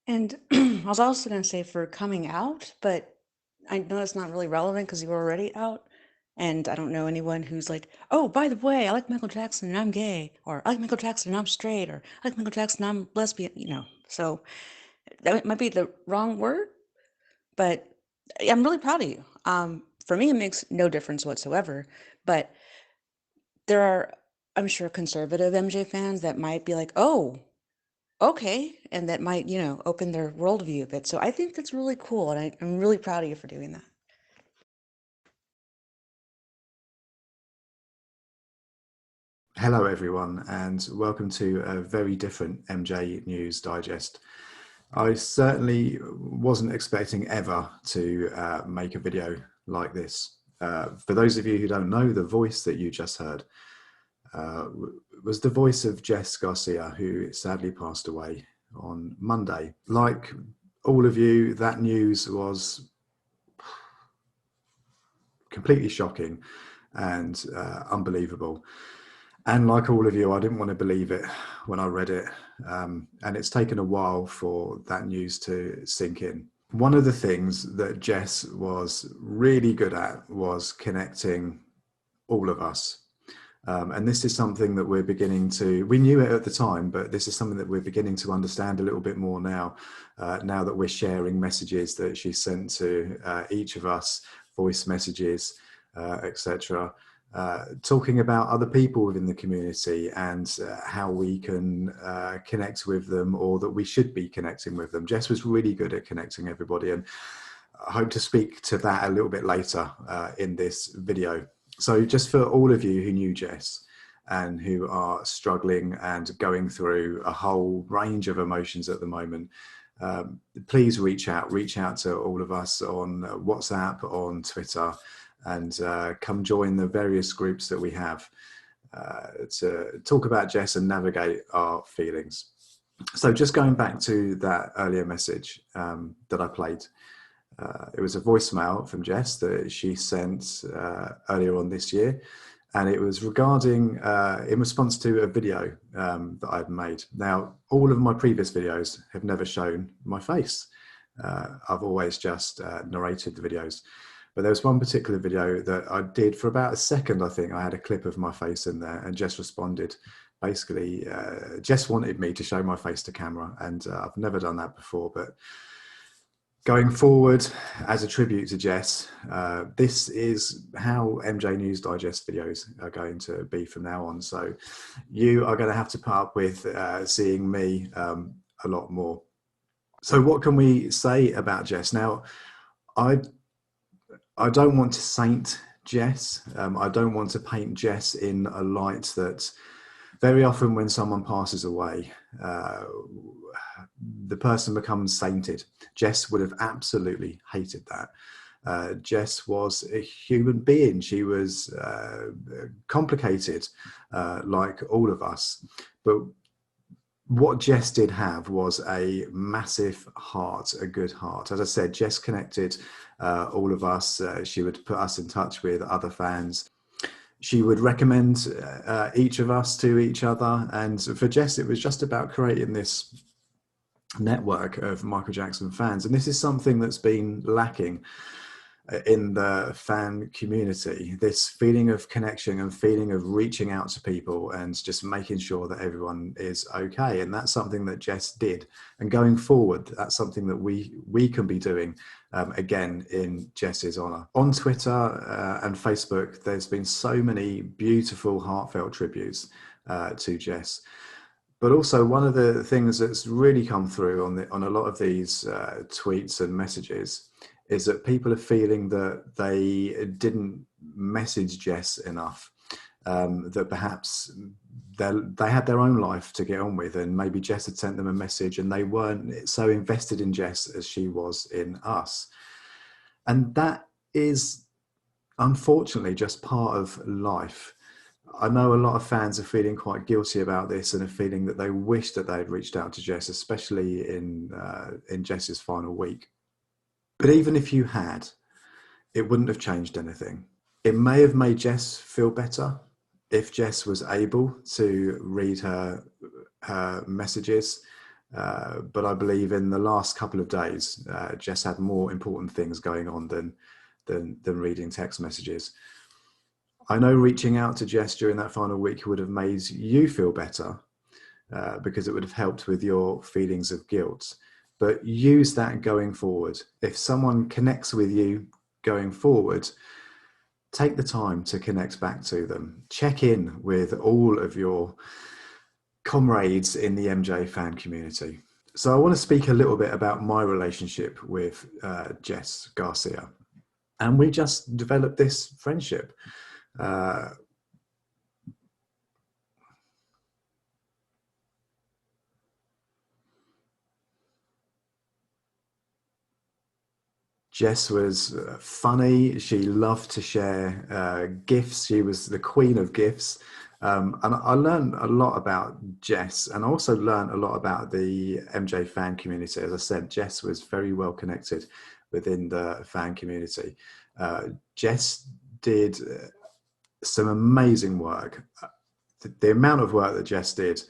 And I was also going to say for coming out, but I know it's not really relevant because you were already out. And I don't know anyone who's like, oh, by the way, I like Michael Jackson and I'm gay, or I like Michael Jackson and I'm straight, or I like Michael Jackson and I'm lesbian. So that might be the wrong word, but I'm really proud of you. For me, it makes no difference whatsoever. But there are, I'm sure, conservative MJ fans that might be like, oh, okay, and that might, open their worldview a bit. So I think that's really cool, and I'm really proud of you for doing that. Hello, everyone, and welcome to a very different MJ News Digest. I certainly wasn't expecting ever to make a video like this. For those of you who don't know, the voice that you just heard was the voice of Jess Garcia, who sadly passed away on Monday. Like all of you, that news was completely shocking and unbelievable. And like all of you, I didn't want to believe it when I read it. And it's taken a while for that news to sink in. One of the things that Jess was really good at was connecting all of us. And this is something that we're beginning to, we knew it at the time, but this is something that we're beginning to understand a little bit more now, now that we're sharing messages that she sent to each of us, voice messages, etc. Talking about other people within the community and how we can connect with them, or that we should be connecting with them. Jess was really good at connecting everybody, and I hope to speak to that a little bit later in this video. So just for all of you who knew Jess and who are struggling and going through a whole range of emotions at the moment, please reach out to all of us on WhatsApp, on Twitter, and come join the various groups that we have to talk about Jess and navigate our feelings. So just going back to that earlier message that I played, it was a voicemail from Jess that she sent earlier on this year, and it was regarding in response to a video that I'd made. Now, all of my previous videos have never shown my face. I've always just narrated the videos. But there was one particular video that I did for about a second. I think I had a clip of my face in there, and Jess responded. Basically, Jess wanted me to show my face to camera, and I've never done that before. But going forward, as a tribute to Jess, this is how MJ News Digest videos are going to be from now on. So you are going to have to put up with seeing me a lot more. So what can we say about Jess? Now, I don't want to saint Jess. I don't want to paint Jess in a light that very often when someone passes away, the person becomes sainted. Jess would have absolutely hated that. Jess was a human being. She was complicated, like all of us. But what Jess did have was a massive heart, a good heart. As I said, Jess connected all of us. She would put us in touch with other fans. She would recommend each of us to each other. And for Jess, it was just about creating this network of Michael Jackson fans. And this is something that's been lacking in the fan community, this feeling of connection and feeling of reaching out to people and just making sure that everyone is okay. And that's something that Jess did. And going forward, that's something that we can be doing again in Jess's honor. On Twitter and Facebook, there's been so many beautiful, heartfelt tributes to Jess. But also, one of the things that's really come through on a lot of these tweets and messages is that people are feeling that they didn't message Jess enough, that perhaps they had their own life to get on with, and maybe Jess had sent them a message and they weren't so invested in Jess as she was in us. And that is unfortunately just part of life. I know a lot of fans are feeling quite guilty about this and are feeling that they wish that they had reached out to Jess, especially in Jess's final week. But even if you had, it wouldn't have changed anything. It may have made Jess feel better if Jess was able to read her messages But I believe in the last couple of days, Jess had more important things going on than reading text messages. I know reaching out to Jess during that final week would have made you feel better, because it would have helped with your feelings of guilt. But use that going forward. If someone connects with you going forward, take the time to connect back to them. Check in with all of your comrades in the MJ fan community. So I want to speak a little bit about my relationship with Jess Garcia. And we just developed this friendship. Jess was funny. She loved to share gifts. She was the queen of gifts. And I learned a lot about Jess, and I also learned a lot about the MJ fan community. As I said, Jess was very well connected within the fan community. Jess did some amazing work. The amount of work that Jess did,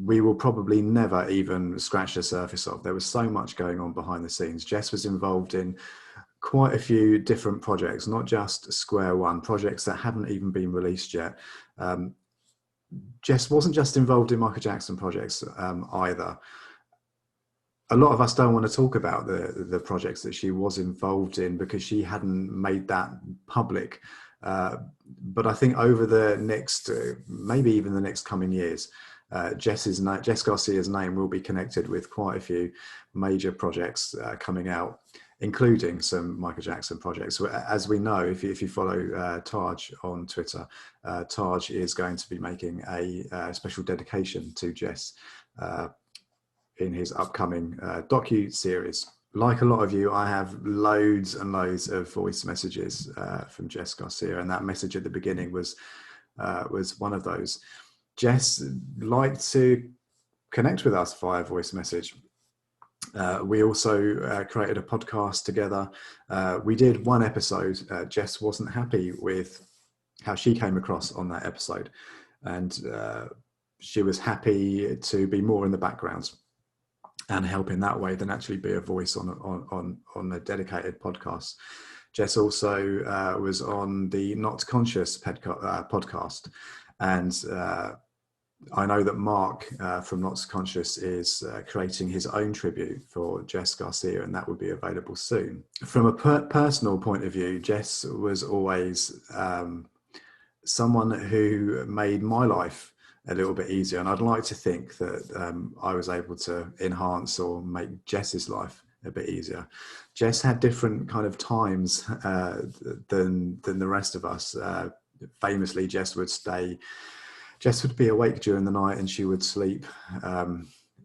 we will probably never even scratch the surface of. There was so much going on behind the scenes. Jess was involved in quite a few different projects, not just Square One, projects that haven't even been released yet. Jess wasn't just involved in Michael Jackson projects either. A lot of us don't want to talk about the projects that she was involved in because she hadn't made that public. But I think over the next, maybe even the next coming years, Jess Garcia's name will be connected with quite a few major projects coming out, including some Michael Jackson projects. As we know, if you follow Taj on Twitter, Taj is going to be making a special dedication to Jess in his upcoming docu-series. Like a lot of you, I have loads and loads of voice messages from Jess Garcia, and that message at the beginning was one of those. Jess liked to connect with us via voice message. We also created a podcast together. We did one episode. Jess wasn't happy with how she came across on that episode, and she was happy to be more in the background and help in that way than actually be a voice on a dedicated podcast. Jess also was on the Not Conscious podcast, and I know that Mark from Not Conscious is creating his own tribute for Jess Garcia, and that will be available soon. From a personal point of view, Jess was always someone who made my life a little bit easier, and I'd like to think that I was able to enhance or make Jess's life a bit easier. Jess had different kind of times than the rest of us. Famously, Jess would be awake during the night, and she would sleep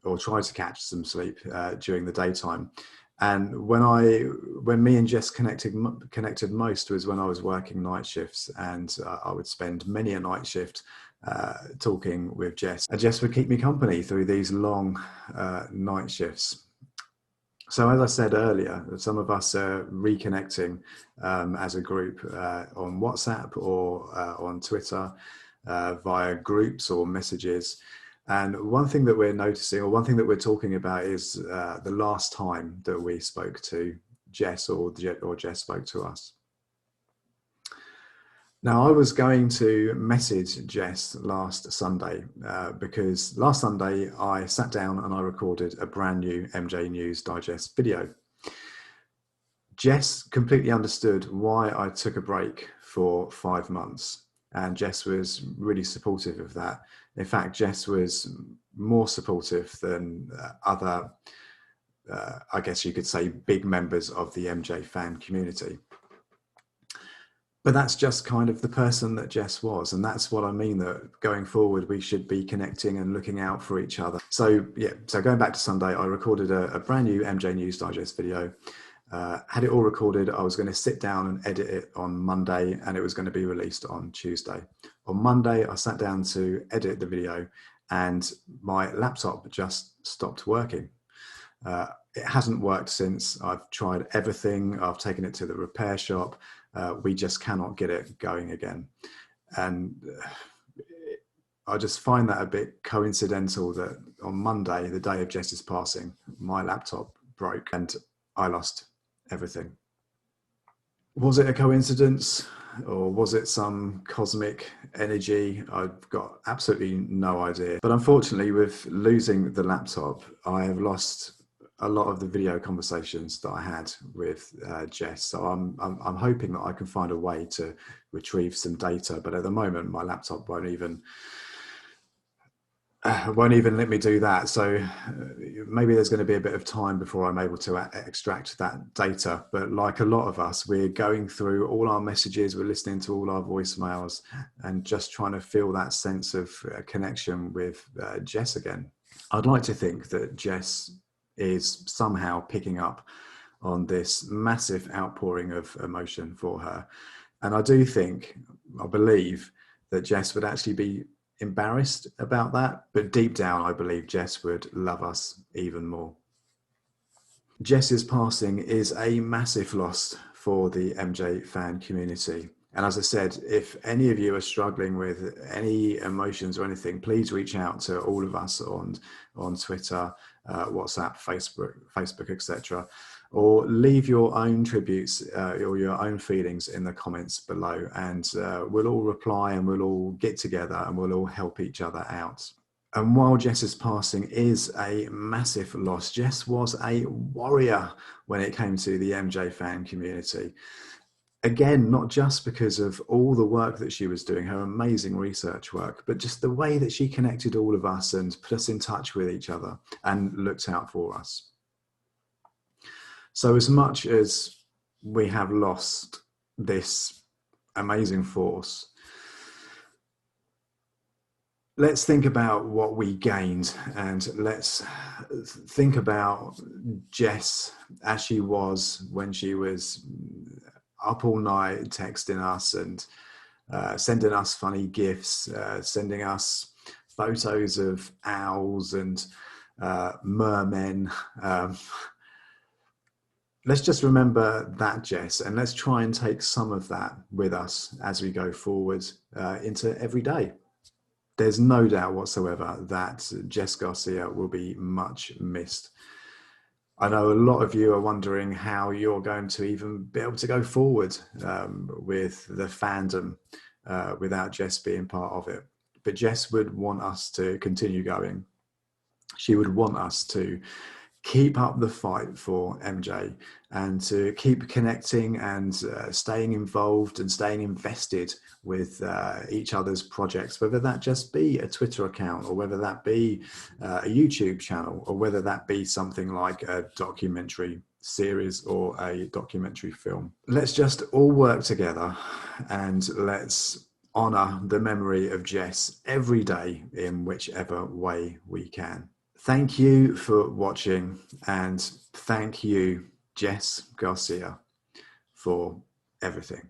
or try to catch some sleep during the daytime. And when me and Jess connected most was when I was working night shifts, and I would spend many a night shift talking with Jess. And Jess would keep me company through these long night shifts. So as I said earlier, some of us are reconnecting as a group on WhatsApp or on Twitter via groups or messages. And one thing that we're noticing, or one thing that we're talking about, is the last time that we spoke to Jess or Jess spoke to us. Now, I was going to message Jess last Sunday because last Sunday I sat down and I recorded a brand new MJ News Digest video. Jess completely understood why I took a break for 5 months, and Jess was really supportive of that. In fact, Jess was more supportive than other, I guess you could say, big members of the MJ fan community. But that's just kind of the person that Jess was. And that's what I mean, that going forward, we should be connecting and looking out for each other. So going back to Sunday, I recorded a brand new MJ News Digest video. Had it all recorded. I was going to sit down and edit it on Monday, and it was going to be released on Tuesday. On Monday, I sat down to edit the video, and my laptop just stopped working. It hasn't worked since. I've tried everything. I've taken it to the repair shop. We just cannot get it going again. And I just find that a bit coincidental that on Monday, the day of Jess's passing, my laptop broke and I lost everything. Was it a coincidence or was it some cosmic energy? I've got absolutely no idea. But unfortunately, with losing the laptop, I have lost a lot of the video conversations that I had with Jess. So I'm hoping that I can find a way to retrieve some data. But at the moment, my laptop won't even let me do that. So maybe there's going to be a bit of time before I'm able to extract that data. But like a lot of us, we're going through all our messages, we're listening to all our voicemails and just trying to feel that sense of connection with Jess again. I'd like to think that Jess is somehow picking up on this massive outpouring of emotion for her. And I believe that Jess would actually be embarrassed about that, but deep down, I believe Jess would love us even more. Jess's passing is a massive loss for the MJ fan community. And as I said, if any of you are struggling with any emotions or anything, please reach out to all of us on Twitter, WhatsApp, Facebook, etc., or leave your own tributes or your own feelings in the comments below, and we'll all reply and we'll all get together and we'll all help each other out. And while Jess's passing is a massive loss, Jess was a warrior when it came to the MJ fan community. Again, not just because of all the work that she was doing, her amazing research work, but just the way that she connected all of us and put us in touch with each other and looked out for us. So as much as we have lost this amazing force, let's think about what we gained, and let's think about Jess as she was when she was up all night texting us and sending us funny gifs, sending us photos of owls and mermen. Let's just remember that, Jess, and let's try and take some of that with us as we go forward into every day. There's no doubt whatsoever that Jess Garcia will be much missed. I know a lot of you are wondering how you're going to even be able to go forward with the fandom without Jess being part of it. But Jess would want us to continue going. She would want us to keep up the fight for MJ and to keep connecting and staying involved and staying invested with each other's projects, whether that just be a Twitter account or whether that be a YouTube channel or whether that be something like a documentary series or a documentary film. Let's just all work together and let's honor the memory of Jess every day in whichever way we can. Thank you for watching, and thank you, Jess Garcia, for everything.